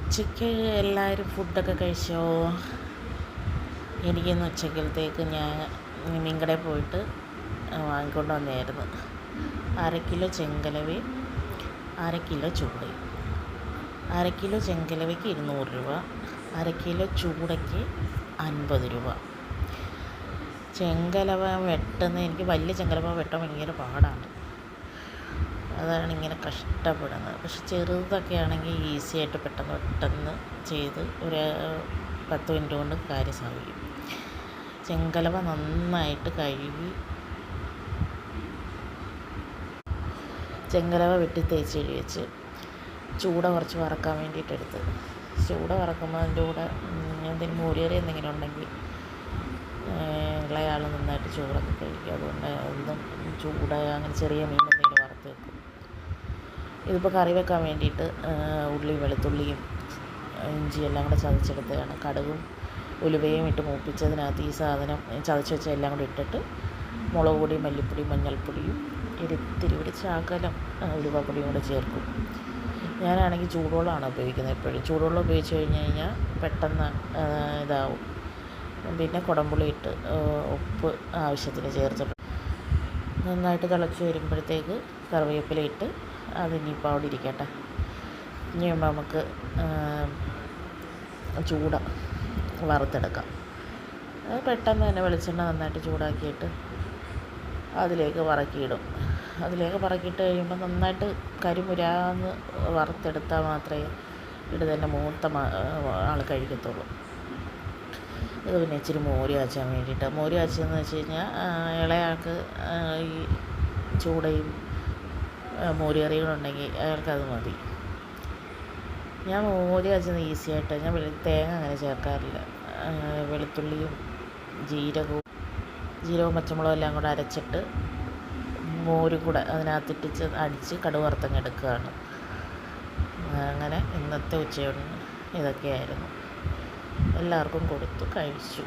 ഉച്ചയ്ക്ക് എല്ലാവരും ഫുഡൊക്കെ കഴിച്ചോ? എനിക്കിന്ന് ഉച്ചക്കലത്തേക്ക് ഞാൻ മീൻകടയിൽ പോയിട്ട് വാങ്ങിക്കൊണ്ട് വന്നതായിരുന്നു. 1/2 കിലോ ചെങ്കലവയും 1/2 കിലോ ചൂടയും. 1/2 കിലോ ചെങ്കലവയ്ക്ക് 200 രൂപ, 1/2 കിലോ ചൂടയ്ക്ക് 50 രൂപ. ചെങ്കലവ എനിക്ക് വലിയ ചെങ്കലവ വെട്ടാൻ ഭയങ്കര പാടാണ്. അതാണ് ഇങ്ങനെ കഷ്ടപ്പെടുന്നത്. പക്ഷെ ചെറുതൊക്കെ ആണെങ്കിൽ ഈസി ആയിട്ട് പെട്ടെന്ന് ചെയ്ത് ഒരു 10 മിനിറ്റ് കൊണ്ട് കാര്യം സാധിക്കും. ചെങ്കലവ നന്നായിട്ട് കഴുകി ചെങ്കലവ വെട്ടി തേച്ച് വെച്ച് ചൂട കുറച്ച് വറക്കാൻ വേണ്ടിയിട്ടെടുത്ത് ചൂട വറക്കുമ്പോൾ അതിൻ്റെ കൂടെ എന്തെങ്കിലും മോരുകറി എന്തെങ്കിലും ഉണ്ടെങ്കിൽ ഇളയാൾ നന്നായിട്ട് ചോറൊക്കെ കഴിക്കും. അതുകൊണ്ട് ഒന്നും ചൂട അങ്ങനെ ചെറിയ മീൻ എന്തെങ്കിലും വറുത്ത് വെക്കും. ഇതിപ്പോൾ കറി വെക്കാൻ വേണ്ടിയിട്ട് ഉള്ളിയും വെളുത്തുള്ളിയും ഇഞ്ചി എല്ലാം കൂടെ ചതച്ചെടുത്തതാണ്. കടുകും ഉലുവയും ഇട്ട് മൂപ്പിച്ചതിനകത്ത് ഈ സാധനം ചതച്ച് വെച്ച എല്ലാം കൂടി ഇട്ടിട്ട് മുളക് പൊടിയും മല്ലിപ്പൊടിയും മഞ്ഞൾപ്പൊടിയും ഇത്തിരി കൂടി ശകലം ഉലുവപ്പൊടിയും കൂടെ ചേർക്കും. ഞാനാണെങ്കിൽ ചൂടുവെള്ളമാണ് ഉപയോഗിക്കുന്നത് എപ്പോഴും. ചൂടുവെള്ളം ഉപയോഗിച്ച് കഴിഞ്ഞാൽ പെട്ടെന്ന് ഇതാവും. പിന്നെ കുടംപുളി ഇട്ട് ഉപ്പ് ആവശ്യത്തിന് ചേർത്തിട്ട് നന്നായിട്ട് തിളച്ച് വരുമ്പോഴത്തേക്ക് കറിവേപ്പില ഇട്ട് അതിനിപ്പോൾ അവിടെ ഇരിക്കട്ടെ. ഇനി നമുക്ക് ചൂട വറുത്തെടുക്കാം. പെട്ടെന്ന് തന്നെ വെളിച്ചെണ്ണ നന്നായിട്ട് ചൂടാക്കിയിട്ട് അതിലേക്ക് പറക്കിയിട്ട് കഴിയുമ്പോൾ നന്നായിട്ട് കരിമുരാന്ന് വറുത്തെടുത്താൽ മാത്രമേ ഇത് തന്നെ മൂത്ത ആൾ കഴിക്കത്തുള്ളൂ. ഇത് പിന്നെ ഇച്ചിരി മോര് കാച്ചാൻ വേണ്ടിയിട്ട്. മോര് കാച്ചെന്ന് വെച്ച് കഴിഞ്ഞാൽ ഇളയാൾക്ക് ഈ ചൂടയും മോര് കറികളുണ്ടെങ്കിൽ അയാൾക്കത് മതി. ഞാൻ മോര് കാച്ചുന്നത് ഈസി ആയിട്ട്. ഞാൻ തേങ്ങ അങ്ങനെ ചേർക്കാറില്ല. വെളുത്തുള്ളിയും ജീരകവും പച്ചമുളകും എല്ലാം കൂടെ അരച്ചിട്ട് മോരും കൂടെ അതിനകത്തിട്ടിച്ച് അടിച്ച് കടുക് വറുത്തങ്ങ് എടുക്കുകയാണ്. അങ്ങനെ ഇന്നത്തെ ഉച്ചയൂണിന് ഇതൊക്കെയായിരുന്നു. എല്ലാവർക്കും കൊടുത്തു കഴിച്ചു.